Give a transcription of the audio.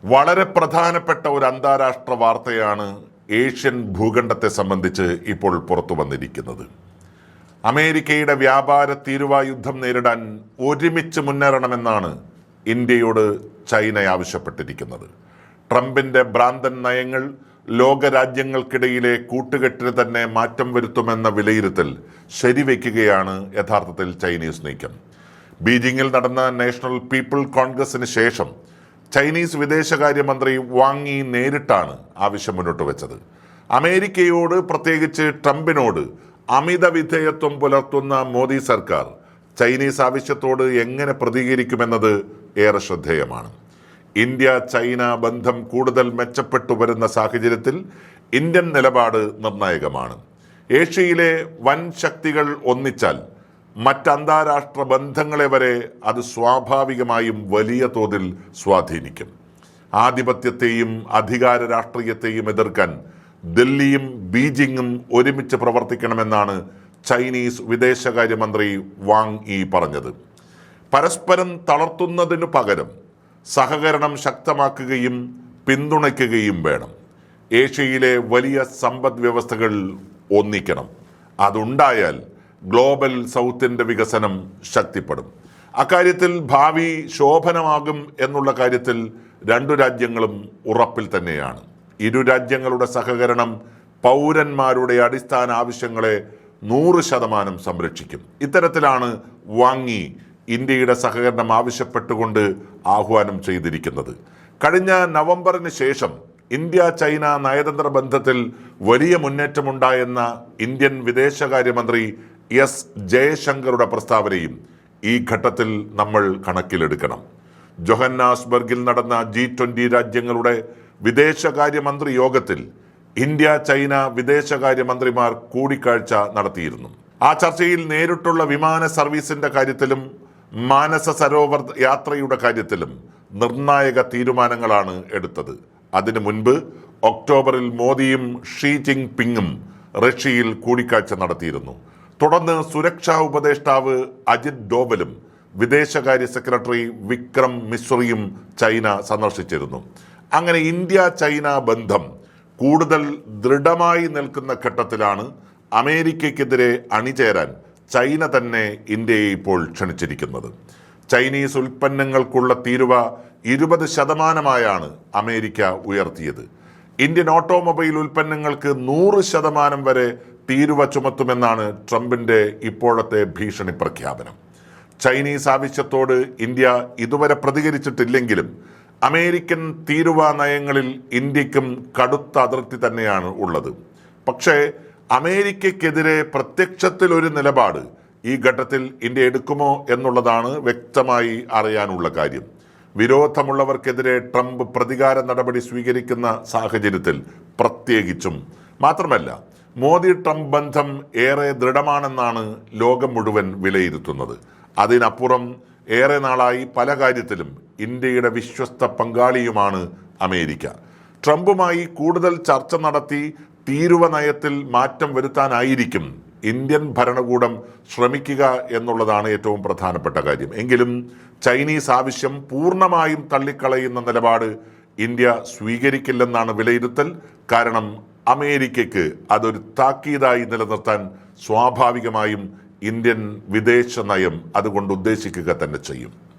വളരെ പ്രധാനപ്പെട്ട ഒരു അന്താരാഷ്ട്ര വാർത്തയാണ് ഏഷ്യൻ ഭൂഖണ്ഡത്തെ സംബന്ധിച്ച് ഇപ്പോൾ പുറത്തു വന്നിരിക്കുന്നത്. അമേരിക്കയുടെ വ്യാപാര തീരുവയുദ്ധം നേരിടാൻ ഒരുമിച്ച് മുന്നേറണമെന്നാണ് ഇന്ത്യയോട് ചൈന ആവശ്യപ്പെട്ടിരിക്കുന്നത്. ട്രംപിന്റെ ഭ്രാന്തൻ നയങ്ങൾ ലോകരാജ്യങ്ങൾക്കിടയിലെ കൂട്ടുകെട്ടിന് തന്നെ മാറ്റം വരുത്തുമെന്ന വിലയിരുത്തൽ ശരിവെക്കുകയാണ് യഥാർത്ഥത്തിൽ ചൈനീസ് നീക്കം. ബീജിംഗിൽ നടന്ന നാഷണൽ പീപ്പിൾ കോൺഗ്രസിന് ശേഷം ചൈനീസ് വിദേശകാര്യമന്ത്രി വാങ് യി നേരിട്ടാണ് ആവശ്യം മുന്നോട്ട് വെച്ചത്. അമേരിക്കയോട്, പ്രത്യേകിച്ച് ട്രംപിനോട് അമിത വിധേയത്വം പുലർത്തുന്ന മോദി സർക്കാർ ചൈനീസ് ആവശ്യത്തോട് എങ്ങനെ പ്രതികരിക്കുമെന്നത് ഏറെ ശ്രദ്ധേയമാണ്. ഇന്ത്യ ചൈന ബന്ധം കൂടുതൽ മെച്ചപ്പെട്ടു വരുന്ന സാഹചര്യത്തിൽ ഇന്ത്യൻ നിലപാട് നിർണായകമാണ്. ഏഷ്യയിലെ വൻ ശക്തികൾ ഒന്നിച്ചാൽ മറ്റന്താരാഷ്ട്ര ബന്ധങ്ങളെ വരെ അത് സ്വാഭാവികമായും വലിയ തോതിൽ സ്വാധീനിക്കും. ആധിപത്യത്തെയും അധികാര രാഷ്ട്രീയത്തെയും എതിർക്കാൻ ദില്ലിയും ബീജിംഗും ഒരുമിച്ച് പ്രവർത്തിക്കണമെന്നാണ് ചൈനീസ് വിദേശകാര്യമന്ത്രി വാങ് യി പറഞ്ഞത്. പരസ്പരം തളർത്തുന്നതിനു പകരം സഹകരണം ശക്തമാക്കുകയും പിന്തുണയ്ക്കുകയും വേണം. ഏഷ്യയിലെ വലിയ സമ്പദ് വ്യവസ്ഥകൾ ഒന്നിക്കണം. അതുണ്ടായാൽ ഗ്ലോബൽ സൗത്തിന്റെ വികസനം ശക്തിപ്പെടും. അക്കാര്യത്തിൽ ഭാവി ശോഭനമാകും എന്നുള്ള കാര്യത്തിൽ രണ്ടു രാജ്യങ്ങളും ഉറപ്പിൽ തന്നെയാണ്. ഇരു രാജ്യങ്ങളുടെ സഹകരണം പൗരന്മാരുടെ അടിസ്ഥാന ആവശ്യങ്ങളെ 100% സംരക്ഷിക്കും. ഇത്തരത്തിലാണ് വാങ് യി ഇന്ത്യയുടെ സഹകരണം ആവശ്യപ്പെട്ടുകൊണ്ട് ആഹ്വാനം ചെയ്തിരിക്കുന്നത്. കഴിഞ്ഞ നവംബറിന് ശേഷം ഇന്ത്യ ചൈന നയതന്ത്ര ബന്ധത്തിൽ വലിയ മുന്നേറ്റമുണ്ടായെന്ന ഇന്ത്യൻ വിദേശകാര്യമന്ത്രി എസ് ജയശങ്കറുടെ പ്രസ്താവനയും ഈ ഘട്ടത്തിൽ നമ്മൾ കണക്കിലെടുക്കണം. ജോഹന്നാസ്ബർഗിൽ നടന്ന G20 രാജ്യങ്ങളുടെ വിദേശകാര്യമന്ത്രി യോഗത്തിൽ ഇന്ത്യ ചൈന വിദേശകാര്യമന്ത്രിമാർ കൂടിക്കാഴ്ച നടത്തിയിരുന്നു. ആ ചർച്ചയിൽ നേരിട്ടുള്ള വിമാന സർവീസിന്റെ കാര്യത്തിലും മാനസ സരോവർ യാത്രയുടെ കാര്യത്തിലും നിർണായക തീരുമാനങ്ങളാണ് എടുത്തത്. അതിനു മുൻപ് ഒക്ടോബറിൽ മോദിയും ഷീ ജിങ് പിങ്ങും റഷ്യയിൽ കൂടിക്കാഴ്ച നടത്തിയിരുന്നു. തുടർന്ന് സുരക്ഷാ ഉപദേഷ്ടാവ് അജിത് ഡോവലും വിദേശകാര്യ സെക്രട്ടറി വിക്രം മിശ്രയും ചൈന സന്ദർശിച്ചിരുന്നു. അങ്ങനെ ഇന്ത്യ ചൈന ബന്ധം കൂടുതൽ ദൃഢമായി നിൽക്കുന്ന ഘട്ടത്തിലാണ് അമേരിക്കയ്ക്കെതിരെ അണിചേരാൻ ചൈന തന്നെ ഇന്ത്യയെ ഇപ്പോൾ ക്ഷണിച്ചിരിക്കുന്നത്. ചൈനീസ് ഉൽപ്പന്നങ്ങൾക്കുള്ള തീരുവ 20% അമേരിക്ക ഉയർത്തിയത്. ഇന്ത്യൻ ഓട്ടോമൊബൈൽ ഉൽപ്പന്നങ്ങൾക്ക് 100% വരെ തീരുവ ചുമത്തുമെന്നാണ് ട്രംപിന്റെ ഇപ്പോഴത്തെ ഭീഷണി പ്രഖ്യാപനം. ചൈനീസ് ആവശ്യത്തോട് ഇന്ത്യ ഇതുവരെ പ്രതികരിച്ചിട്ടില്ലെങ്കിലും അമേരിക്കൻ തീരുവ നയങ്ങളിൽ ഇന്ത്യക്കും കടുത്ത അതിർത്തി തന്നെയാണ് ഉള്ളത്. പക്ഷേ അമേരിക്കയ്ക്കെതിരെ പ്രത്യക്ഷത്തിൽ ഒരു നിലപാട് ഈ ഘട്ടത്തിൽ ഇന്ത്യ എടുക്കുമോ എന്നുള്ളതാണ് വ്യക്തമായി അറിയാനുള്ള കാര്യം. വിരോധമുള്ളവർക്കെതിരെ ട്രംപ് പ്രതികാര നടപടി സ്വീകരിക്കുന്ന സാഹചര്യത്തിൽ പ്രത്യേകിച്ചും. മാത്രമല്ല, മോദി ട്രംപ് ബന്ധം ഏറെ ദൃഢമാണെന്നാണ് ലോകം മുഴുവൻ വിലയിരുത്തുന്നത്. അതിനപ്പുറം ഏറെ നാളായി പല കാര്യത്തിലും ഇന്ത്യയുടെ വിശ്വസ്ത പങ്കാളിയുമാണ് അമേരിക്ക. ട്രംപുമായി കൂടുതൽ ചർച്ച നടത്തി തീരുവ നയത്തിൽ മാറ്റം വരുത്താനായിരിക്കും ഇന്ത്യൻ ഭരണകൂടം ശ്രമിക്കുക എന്നുള്ളതാണ് ഏറ്റവും പ്രധാനപ്പെട്ട കാര്യം. എങ്കിലും ചൈനീസ് ആവശ്യം പൂർണ്ണമായും തള്ളിക്കളയുന്ന നിലപാട് ഇന്ത്യ സ്വീകരിക്കില്ലെന്നാണ് വിലയിരുത്തൽ. കാരണം അമേരിക്കയ്ക്ക് അതൊരു താക്കീതായി നിലനിർത്താൻ സ്വാഭാവികമായും ഇന്ത്യൻ വിദേശ നയം അതുകൊണ്ട് ഉദ്ദേശിക്കുക തന്നെ ചെയ്യും.